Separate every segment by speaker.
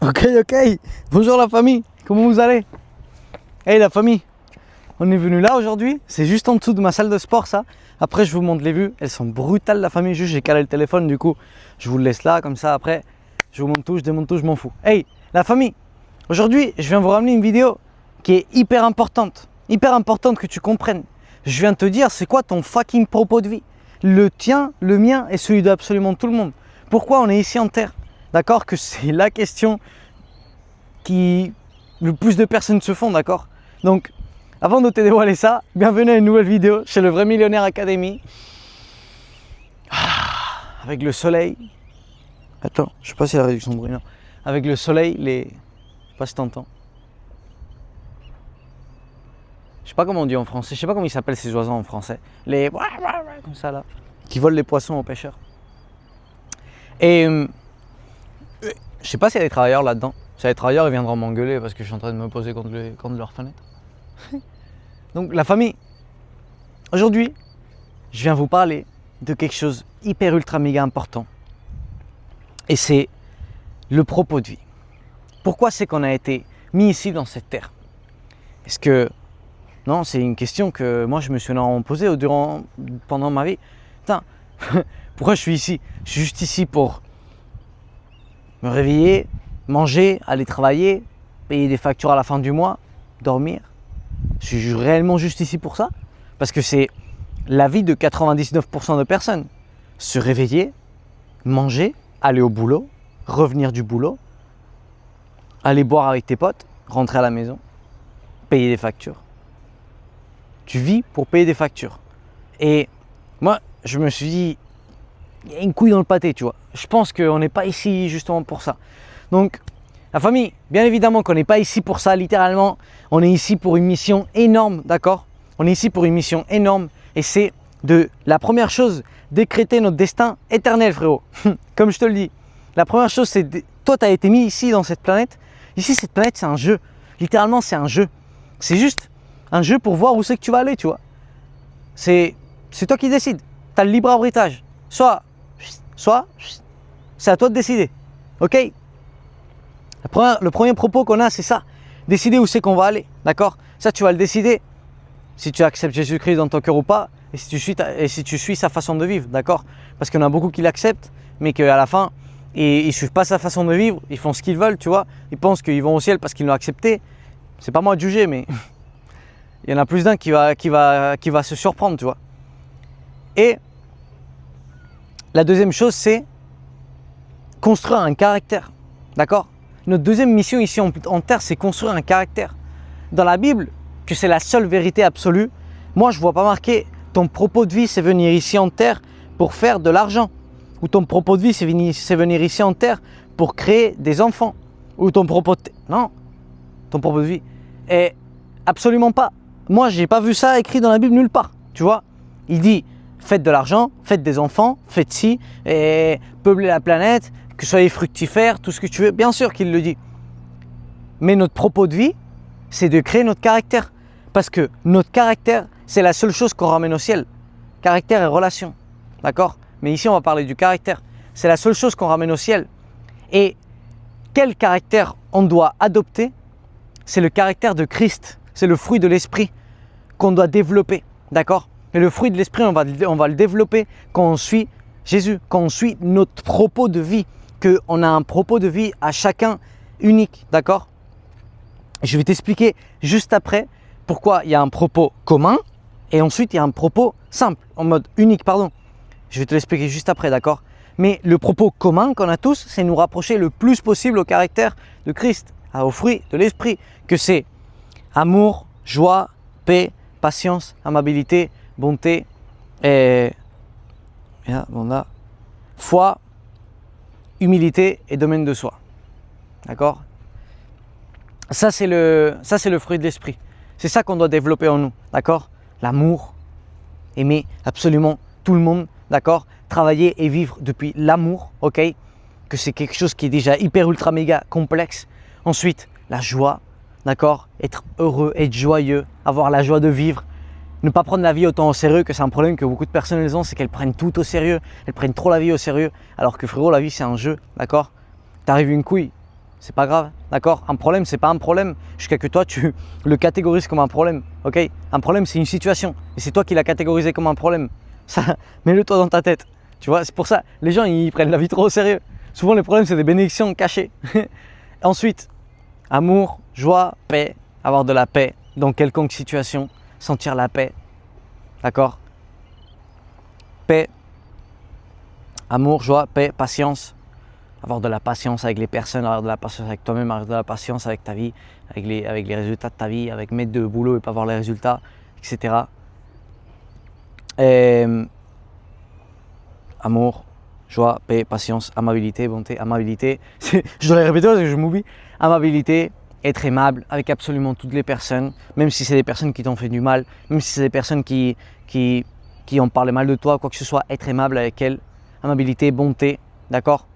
Speaker 1: Ok. Bonjour la famille, comment vous allez? Hey la famille, on est venu là aujourd'hui, c'est juste en dessous de ma salle de sport ça. Après je vous montre les vues, elles sont brutales la famille, juste j'ai calé le téléphone du coup. Je vous le laisse là, comme ça après, je vous montre tout, je démonte tout, je m'en fous. Hey la famille, aujourd'hui je viens vous ramener une vidéo qui est hyper importante que tu comprennes. Je viens de te dire c'est quoi ton fucking propos de vie. Le tien, le mien et celui d'absolument tout le monde. Pourquoi on est ici en terre? D'accord, que c'est la question qui le plus de personnes se font, d'accord? Donc, avant de te dévoiler ça, bienvenue à une nouvelle vidéo chez le Vrai Millionnaire Academy. Avec le soleil. Attends, je sais pas si la réduction de bruit, non. Avec le soleil, je sais pas si t'entends. Je sais pas comment on dit en français, je sais pas comment ils s'appellent ces oiseaux en français. Les comme ça là, qui volent les poissons aux pêcheurs. Et je sais pas s'il y a des travailleurs là-dedans. S'il y a des travailleurs, ils viendront m'engueuler parce que je suis en train de me poser contre leur fenêtre. Donc la famille, aujourd'hui, je viens vous parler de quelque chose hyper ultra méga important. Et c'est le propos de vie. Pourquoi c'est qu'on a été mis ici dans cette terre? Est-ce que... Non, c'est une question que moi je me suis posée pendant ma vie. Putain, pourquoi je suis ici? Je suis juste ici pour me réveiller, manger, aller travailler, payer des factures à la fin du mois, dormir. Je suis réellement juste ici pour ça? Parce que c'est la vie de 99% de personnes. Se réveiller, manger, aller au boulot, revenir du boulot, aller boire avec tes potes, rentrer à la maison, payer des factures. Tu vis pour payer des factures. Et moi, je me suis dit, il y a une couille dans le pâté, tu vois. Je pense qu'on n'est pas ici justement pour ça. Donc, la famille, bien évidemment qu'on n'est pas ici pour ça, littéralement. On est ici pour une mission énorme, d'accord? On est ici pour une mission énorme et c'est la première chose, décréter notre destin éternel, frérot. Comme je te le dis. La première chose, c'est toi, tu as été mis ici dans cette planète. Ici, cette planète, c'est un jeu. Littéralement, c'est un jeu. C'est juste un jeu pour voir où c'est que tu vas aller, tu vois. C'est toi qui décides. Tu as le libre arbitrage. Soit, c'est à toi de décider. Ok? Le premier propos qu'on a, c'est ça. Décider où c'est qu'on va aller. D'accord? Ça, tu vas le décider si tu acceptes Jésus-Christ dans ton cœur ou pas et si tu suis sa façon de vivre. D'accord? Parce qu'il y en a beaucoup qui l'acceptent, mais qu'à la fin, ils ne suivent pas sa façon de vivre. Ils font ce qu'ils veulent, tu vois. Ils pensent qu'ils vont au ciel parce qu'ils l'ont accepté. C'est pas moi de juger, mais il y en a plus d'un qui va se surprendre, tu vois. Et la deuxième chose, c'est construire un caractère. D'accord? Notre deuxième mission ici en terre, c'est construire un caractère. Dans la Bible, que c'est la seule vérité absolue, moi je ne vois pas marqué ton propos de vie, c'est venir ici en terre pour faire de l'argent. Ou ton propos de vie, c'est venir ici en terre pour créer des enfants. Ou ton propos de vie est absolument pas. Moi, je n'ai pas vu ça écrit dans la Bible nulle part. Tu vois, il dit faites de l'argent, faites des enfants, faites ci, et peuplez la planète, que soyez fructifères, tout ce que tu veux. Bien sûr qu'il le dit. Mais notre propos de vie, c'est de créer notre caractère. Parce que notre caractère, c'est la seule chose qu'on ramène au ciel. Caractère et relation. D'accord? Mais ici, on va parler du caractère. C'est la seule chose qu'on ramène au ciel. Et quel caractère on doit adopter? C'est le caractère de Christ. C'est le fruit de l'esprit qu'on doit développer. D'accord? Et le fruit de l'esprit, on va le développer quand on suit Jésus, quand on suit notre propos de vie. Qu'on a un propos de vie à chacun unique. D'accord? Je vais t'expliquer juste après pourquoi il y a un propos commun et ensuite il y a un propos simple, en mode unique, pardon. Je vais te l'expliquer juste après, d'accord? Mais le propos commun qu'on a tous, c'est nous rapprocher le plus possible au caractère de Christ, au fruit de l'esprit, que c'est amour, joie, paix, patience, amabilité, bonté, et foi, humilité et domaine de soi. D'accord? Ça, c'est le fruit de l'esprit. C'est ça qu'on doit développer en nous. D'accord? L'amour, aimer absolument tout le monde. D'accord? Travailler et vivre depuis l'amour. Ok? Que c'est quelque chose qui est déjà hyper ultra méga complexe. Ensuite, la joie. D'accord? Être heureux, être joyeux, avoir la joie de vivre. Ne pas prendre la vie autant au sérieux, que c'est un problème que beaucoup de personnes ont, c'est qu'elles prennent tout au sérieux. Elles prennent trop la vie au sérieux. Alors que frérot, la vie c'est un jeu. D'accord? T'arrives une couille, c'est pas grave, d'accord? Un problème, c'est pas un problème jusqu'à que toi, tu le catégorises comme un problème, ok? Un problème, c'est une situation et c'est toi qui l'as catégorisé comme un problème. Ça, mets-le toi dans ta tête, tu vois? C'est pour ça, les gens, ils prennent la vie trop au sérieux. Souvent, les problèmes, c'est des bénédictions cachées. Ensuite, amour, joie, paix, avoir de la paix dans quelconque situation, sentir la paix, d'accord? Paix, amour, joie, paix, patience. Avoir de la patience avec les personnes, avoir de la patience avec toi-même, avoir de la patience avec ta vie, avec les résultats de ta vie, avec mettre de boulot et pas voir les résultats, etc. Amour, joie, paix, patience, amabilité, bonté, amabilité. Je dois les répéter parce que je m'oublie. Amabilité, être aimable avec absolument toutes les personnes, même si c'est des personnes qui t'ont fait du mal, même si c'est des personnes qui ont parlé mal de toi, quoi que ce soit, être aimable avec elles. Amabilité, bonté, d'accord?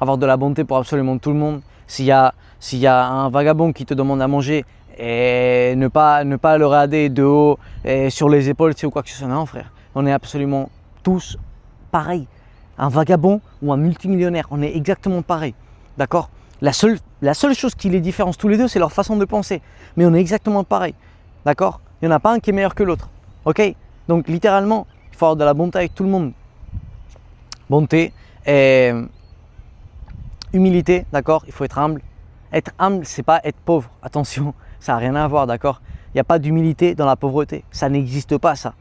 Speaker 1: Avoir de la bonté pour absolument tout le monde. S'il y a un vagabond qui te demande à manger, et ne pas le regarder de haut et sur les épaules, ou quoi que ce soit. Non frère, on est absolument tous pareils. Un vagabond ou un multimillionnaire, on est exactement pareil. D'accord? La seule chose qui les différencie tous les deux, c'est leur façon de penser. Mais on est exactement pareil. D'accord? Il n'y en a pas un qui est meilleur que l'autre. Ok? Donc littéralement, il faut avoir de la bonté avec tout le monde. Bonté et humilité, d'accord? Il faut être humble. Être humble, c'est pas être pauvre. Attention, ça n'a rien à voir, d'accord? Il n'y a pas d'humilité dans la pauvreté. Ça n'existe pas, ça.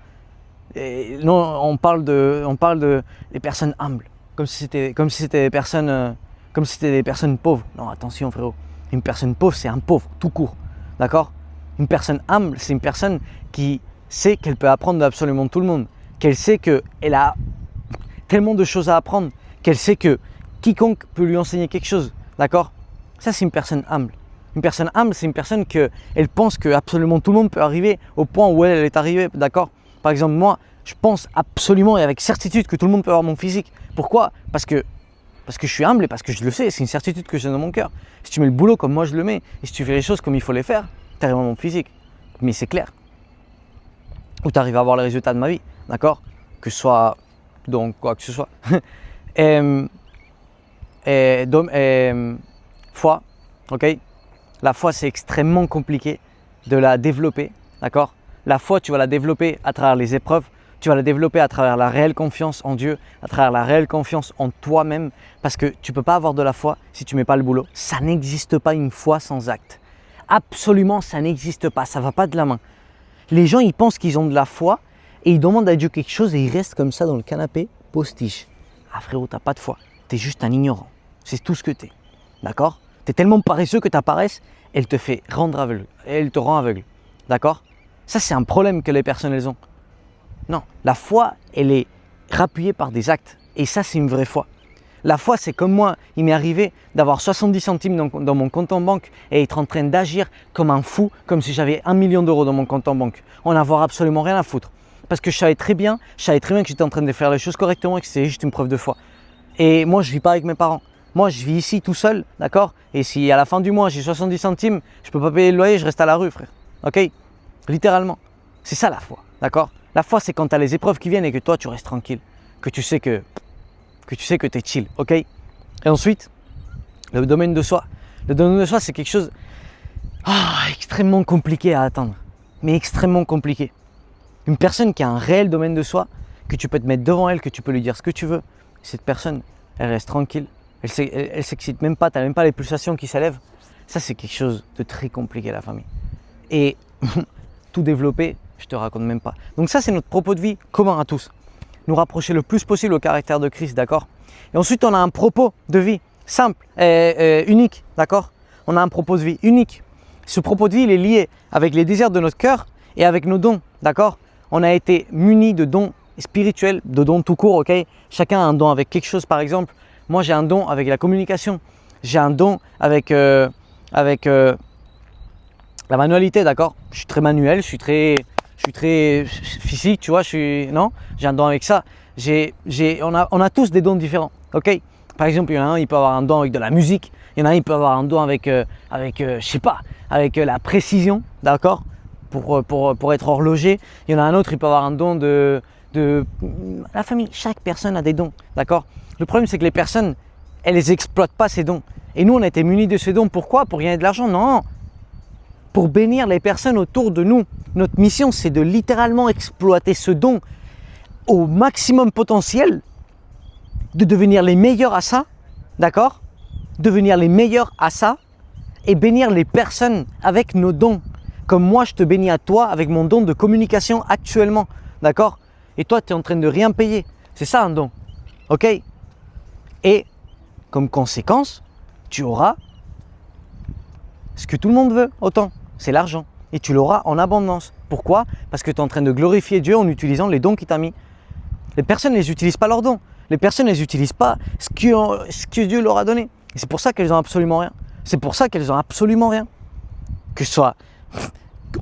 Speaker 1: Et non, on parle de des personnes humbles, comme si c'était des personnes pauvres. Non, attention, frérot. Une personne pauvre, c'est un pauvre, tout court, d'accord? Une personne humble, c'est une personne qui sait qu'elle peut apprendre d'absolument tout le monde, qu'elle sait qu'elle a tellement de choses à apprendre, qu'elle sait que quiconque peut lui enseigner quelque chose, d'accord? Ça, c'est une personne humble. Une personne humble, c'est une personne elle pense que absolument tout le monde peut arriver au point où elle est arrivée, d'accord? Par exemple, moi, je pense absolument et avec certitude que tout le monde peut avoir mon physique. Pourquoi? Parce que je suis humble et parce que je le sais, c'est une certitude que j'ai dans mon cœur. Si tu mets le boulot comme moi je le mets, et si tu fais les choses comme il faut les faire, tu arrives à mon physique. Mais c'est clair. Ou tu arrives à avoir les résultats de ma vie, d'accord? Que ce soit dans quoi que ce soit. Foi, ok? La foi, c'est extrêmement compliqué de la développer, d'accord? La foi, tu vas la développer à travers les épreuves, tu vas la développer à travers la réelle confiance en Dieu, à travers la réelle confiance en toi-même, parce que tu ne peux pas avoir de la foi si tu ne mets pas le boulot. Ça n'existe pas une foi sans acte. Absolument, ça n'existe pas, ça ne va pas de la main. Les gens, ils pensent qu'ils ont de la foi et ils demandent à Dieu quelque chose et ils restent comme ça dans le canapé, postiche. Ah frérot, tu n'as pas de foi, tu es juste un ignorant. C'est tout ce que tu es, d'accord? Tu es tellement paresseux que ta paresse, elle te fait rendre aveugle, elle te rend aveugle, d'accord? Ça, c'est un problème que les personnes elles ont. Non, la foi, elle est rappuyée par des actes. Et ça, c'est une vraie foi. La foi, c'est comme moi, il m'est arrivé d'avoir 70 centimes dans mon compte en banque et être en train d'agir comme un fou, comme si j'avais 1 million d'euros dans mon compte en banque. En avoir absolument rien à foutre. Parce que je savais très bien que j'étais en train de faire les choses correctement et que c'était juste une preuve de foi. Et moi, je ne vis pas avec mes parents. Moi, je vis ici tout seul, d'accord? Et si à la fin du mois, j'ai 70 centimes, je ne peux pas payer le loyer, je reste à la rue, frère. Ok? Littéralement. C'est ça la foi, d'accord? La foi, c'est quand tu as les épreuves qui viennent et que toi, tu restes tranquille. Que tu sais que tu es chill, ok? Et ensuite, le domaine de soi. Le domaine de soi, c'est quelque chose extrêmement compliqué à atteindre. Mais extrêmement compliqué. Une personne qui a un réel domaine de soi, que tu peux te mettre devant elle, que tu peux lui dire ce que tu veux, cette personne, elle reste tranquille. Elle s'excite même pas, tu n'as même pas les pulsations qui s'élèvent. Ça, c'est quelque chose de très compliqué, la famille. Et tout développer, je te raconte même pas. Donc ça, c'est notre propos de vie commun à tous. Nous rapprocher le plus possible au caractère de Christ, d'accord? Et ensuite, on a un propos de vie simple et unique, d'accord? On a un propos de vie unique. Ce propos de vie, il est lié avec les désirs de notre cœur et avec nos dons, d'accord? On a été munis de dons spirituels, de dons tout court, ok? Chacun a un don avec quelque chose, par exemple. Moi, j'ai un don avec la communication. J'ai un don avec la manualité, d'accord? Je suis très manuel, je suis très physique, tu vois, j'ai un don avec ça. On a tous des dons différents, ok? Par exemple, il y en a un, il peut avoir un don avec de la musique. Il y en a un, il peut avoir un don avec la précision, d'accord? Pour être horloger. Il y en a un autre, il peut avoir un don de la famille. Chaque personne a des dons, d'accord? Le problème, c'est que les personnes, elles n'exploitent pas ces dons. Et nous, on a été munis de ce don. Pourquoi? Pour gagner de l'argent? Non. Pour bénir les personnes autour de nous. Notre mission, c'est de littéralement exploiter ce don au maximum potentiel, de devenir les meilleurs à ça, d'accord? Devenir les meilleurs à ça et bénir les personnes avec nos dons. Comme moi, je te bénis à toi avec mon don de communication actuellement, d'accord? Et toi, tu es en train de rien payer. C'est ça un don, ok? Et comme conséquence, tu auras ce que tout le monde veut, autant, c'est l'argent. Et tu l'auras en abondance. Pourquoi? Parce que tu es en train de glorifier Dieu en utilisant les dons qu'il t'a mis. Les personnes ne les utilisent pas leurs dons. Les personnes ne les utilisent pas ce que Dieu leur a donné. Et c'est pour ça qu'elles n'ont absolument rien. C'est pour ça qu'elles n'ont absolument rien. Que ce soit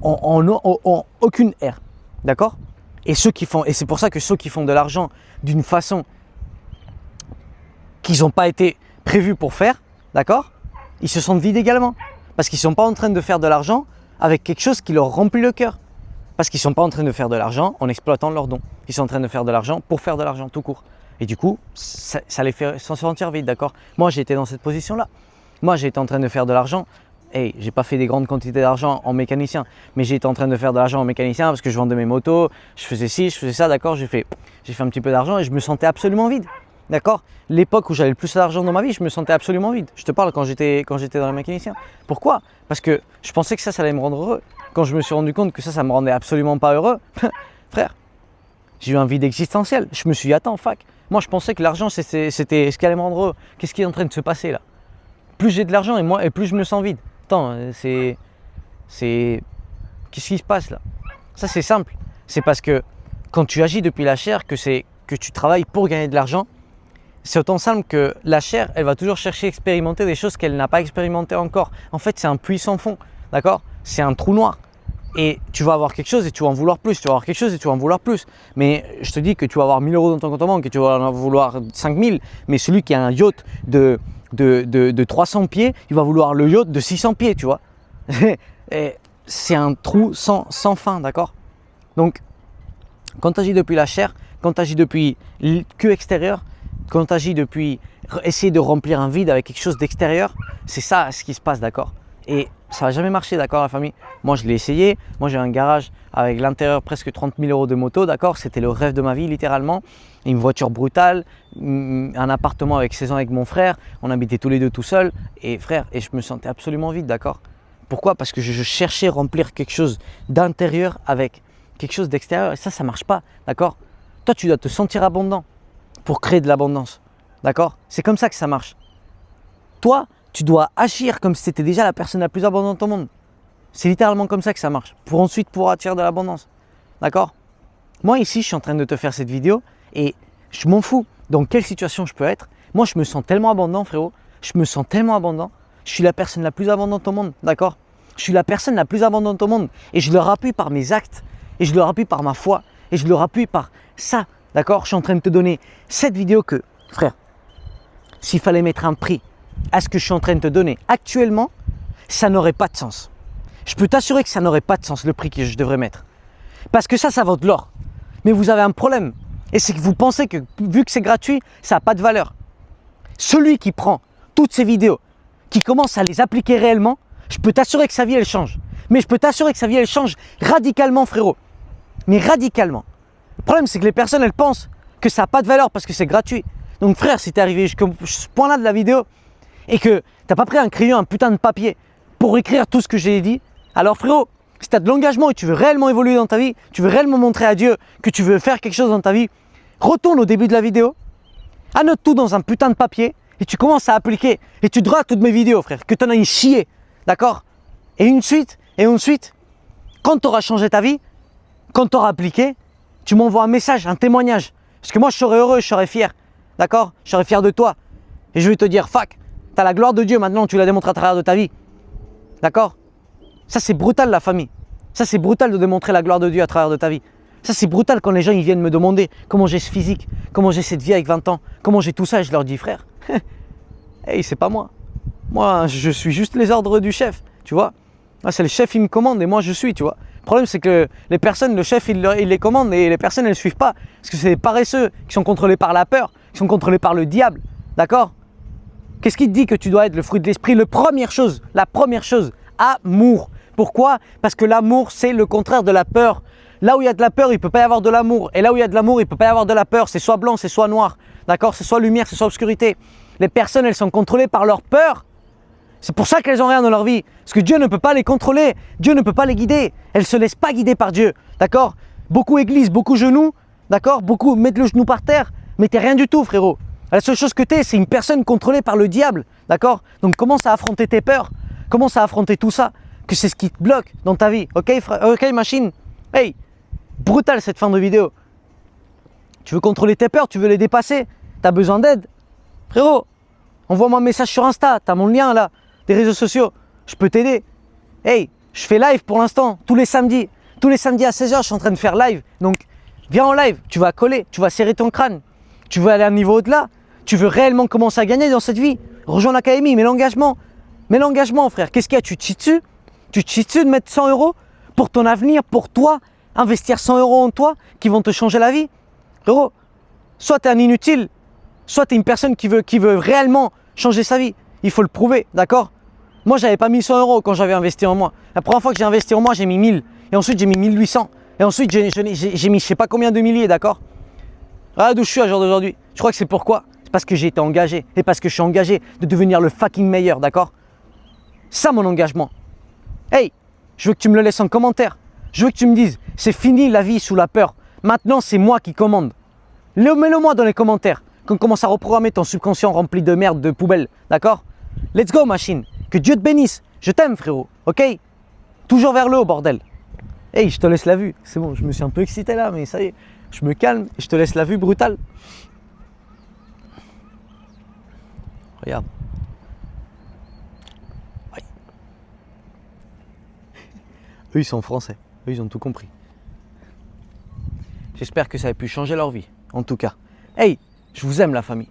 Speaker 1: en aucune ère. D'accord? Et c'est pour ça que ceux qui font de l'argent d'une façon qu'ils n'ont pas été prévus pour faire, d'accord? Ils se sentent vides également. Parce qu'ils ne sont pas en train de faire de l'argent avec quelque chose qui leur remplit le cœur. Parce qu'ils ne sont pas en train de faire de l'argent en exploitant leurs dons. Ils sont en train de faire de l'argent pour faire de l'argent tout court. Et du coup, ça les fait s'en sentir vides, d'accord? Moi, j'ai été dans cette position-là. Moi, j'ai été en train de faire de l'argent. Et j'ai pas fait des grandes quantités d'argent en mécanicien. Mais j'ai été en train de faire de l'argent en mécanicien parce que je vendais mes motos. Je faisais ci, je faisais ça, d'accord? J'ai fait un petit peu d'argent et je me sentais absolument vide. D'accord? L'époque où j'avais le plus d'argent dans ma vie, je me sentais absolument vide. Je te parle quand j'étais dans le mécanicien. Pourquoi? Parce que je pensais que ça allait me rendre heureux. Quand je me suis rendu compte que ça me rendait absolument pas heureux, frère, j'ai eu un vide existentiel. Je me suis dit, attends, fuck. Moi, je pensais que l'argent, c'était ce qui allait me rendre heureux. Qu'est-ce qui est en train de se passer là? Plus j'ai de l'argent et plus je me sens vide. Attends, qu'est-ce qui se passe là? Ça, c'est simple. C'est parce que quand tu agis depuis la chair, que tu travailles pour gagner de l'argent, c'est autant simple que la chair, elle va toujours chercher à expérimenter des choses qu'elle n'a pas expérimentées encore. En fait, c'est un puits sans fond, d'accord? C'est un trou noir. Et tu vas avoir quelque chose et tu vas en vouloir plus. Tu vas avoir quelque chose et tu vas en vouloir plus. Mais je te dis que tu vas avoir 1000 € dans ton compte en banque et tu vas en vouloir 5000. Mais celui qui a un yacht de 300 pieds, il va vouloir le yacht de 600 pieds, tu vois. C'est un trou sans fin, d'accord? Donc, quand tu agis depuis la chair, quand tu agis depuis le queue extérieur, quand tu agis depuis essayer de remplir un vide avec quelque chose d'extérieur, c'est ça ce qui se passe, d'accord? Et ça va jamais marcher, d'accord, la famille? Moi, je l'ai essayé. Moi, j'ai un garage avec l'intérieur presque 30 000 € de moto, d'accord? C'était le rêve de ma vie, littéralement. Une voiture brutale, un appartement avec 16 ans avec mon frère. On habitait tous les deux tout seuls. Et frère, je me sentais absolument vide, d'accord? Pourquoi? Parce que je cherchais à remplir quelque chose d'intérieur avec quelque chose d'extérieur. Et ça ne marche pas, d'accord? Toi, tu dois te sentir abondant pour créer de l'abondance, d'accord? C'est comme ça que ça marche. Toi, tu dois agir comme si tu étais déjà la personne la plus abondante au monde. C'est littéralement comme ça que ça marche, pour ensuite pouvoir attirer de l'abondance. D'accord? Moi ici, je suis en train de te faire cette vidéo et je m'en fous dans quelle situation je peux être. Moi, je me sens tellement abondant, frérot. Je me sens tellement abondant. Je suis la personne la plus abondante au monde, d'accord? Je suis la personne la plus abondante au monde et je le appuie par mes actes et je le appuie par ma foi et je le appuie par ça, d'accord? Je suis en train de te donner cette vidéo que, frère, s'il fallait mettre un prix à ce que je suis en train de te donner actuellement, ça n'aurait pas de sens. Je peux t'assurer que ça n'aurait pas de sens le prix que je devrais mettre. Parce que ça vaut de l'or. Mais vous avez un problème. Et c'est que vous pensez que vu que c'est gratuit, ça n'a pas de valeur. Celui qui prend toutes ces vidéos, qui commence à les appliquer réellement, je peux t'assurer que sa vie elle change. Mais je peux t'assurer que sa vie elle change radicalement, frérot. Mais radicalement. Le problème c'est que les personnes elles pensent que ça n'a pas de valeur parce que c'est gratuit. Donc frère, si tu es arrivé jusqu'à ce point-là de la vidéo, et que tu n'as pas pris un crayon, un putain de papier pour écrire tout ce que j'ai dit, alors frérot, si tu as de l'engagement et tu veux réellement évoluer dans ta vie, tu veux réellement montrer à Dieu que tu veux faire quelque chose dans ta vie, retourne au début de la vidéo, annote tout dans un putain de papier et tu commences à appliquer et tu diras toutes mes vidéos, frère, que tu en as chié, d'accord? Et ensuite, quand tu auras changé ta vie, quand tu auras appliqué, tu m'envoies un message, un témoignage. Parce que moi, je serai heureux, je serai fier, d'accord? Je serai fier de toi. Et je vais te dire, fuck, tu as la gloire de Dieu maintenant, tu la démontres à travers de ta vie. D'accord? Ça, c'est brutal, la famille. Ça, c'est brutal de démontrer la gloire de Dieu à travers de ta vie. Ça, c'est brutal quand les gens ils viennent me demander comment j'ai ce physique, comment j'ai cette vie avec 20 ans, comment j'ai tout ça. Et je leur dis, frère, hey, c'est pas moi. Moi, je suis juste les ordres du chef, tu vois. Là, c'est le chef, il me commande et moi, je suis, tu vois. Le problème, c'est que les personnes, le chef, il les commande et les personnes, elles ne suivent pas. Parce que c'est des paresseux qui sont contrôlés par la peur, qui sont contrôlés par le diable. D'accord? Qu'est-ce qui te dit que tu dois être le fruit de l'esprit? La première chose, amour. Pourquoi? Parce que l'amour, c'est le contraire de la peur. Là où il y a de la peur, il ne peut pas y avoir de l'amour. Et là où il y a de l'amour, il ne peut pas y avoir de la peur. C'est soit blanc, c'est soit noir. D'accord? C'est soit lumière, c'est soit obscurité. Les personnes, elles sont contrôlées par leur peur. C'est pour ça qu'elles n'ont rien dans leur vie. Parce que Dieu ne peut pas les contrôler. Dieu ne peut pas les guider. Elles ne se laissent pas guider par Dieu. D'accord? Beaucoup église, beaucoup genoux. D'accord? Beaucoup mettent le genou par terre. Mais tu n'es rien du tout, frérot. La seule chose que tu es, c'est une personne contrôlée par le diable. D'accord? Donc commence à affronter tes peurs. Commence à affronter tout ça. Que c'est ce qui te bloque dans ta vie. Ok, ok, machine? Hey, brutal cette fin de vidéo. Tu veux contrôler tes peurs, tu veux les dépasser. Tu as besoin d'aide. Frérot, envoie-moi un message sur Insta. Tu as mon lien là, des réseaux sociaux. Je peux t'aider. Hey, je fais live pour l'instant, tous les samedis. Tous les samedis à 16h, je suis en train de faire live. Donc, viens en live. Tu vas coller, tu vas serrer ton crâne. Tu veux aller à un niveau au-delà. Tu veux réellement commencer à gagner dans cette vie. Rejoins l'académie, mets l'engagement. Mets l'engagement, frère. Qu'est-ce qu'il y a? Tu te chies dessus? Tu te chies dessus de mettre 100 € pour ton avenir, pour toi, investir 100 € en toi qui vont te changer la vie. Frérot, soit tu es un inutile, soit tu es une personne qui veut réellement changer sa vie. Il faut le prouver, d'accord? Moi, j'avais pas mis 100 € quand j'avais investi en moi. La première fois que j'ai investi en moi, j'ai mis 1000. Et ensuite, j'ai mis 1800. Et ensuite, j'ai mis je sais pas combien de milliers, d'accord? Ah, d'où je suis à jour d'aujourd'hui. Je crois que c'est pourquoi. C'est parce que j'ai été engagé. Et parce que je suis engagé de devenir le fucking meilleur, d'accord? Ça, mon engagement. Hey, je veux que tu me le laisses en commentaire. Je veux que tu me dises, c'est fini la vie sous la peur. Maintenant, c'est moi qui commande. Mets-le moi dans les commentaires. Qu'on commence à reprogrammer ton subconscient rempli de merde, de poubelle. D'accord? Let's go, machine. Que Dieu te bénisse. Je t'aime, frérot. Ok? Toujours vers le haut, bordel. Hey, je te laisse la vue. C'est bon, je me suis un peu excité là, mais ça y est. Je me calme et je te laisse la vue brutale. Regarde. Aïe. Eux, ils sont français. Eux, ils ont tout compris. J'espère que ça a pu changer leur vie, en tout cas. Hey, je vous aime, la famille.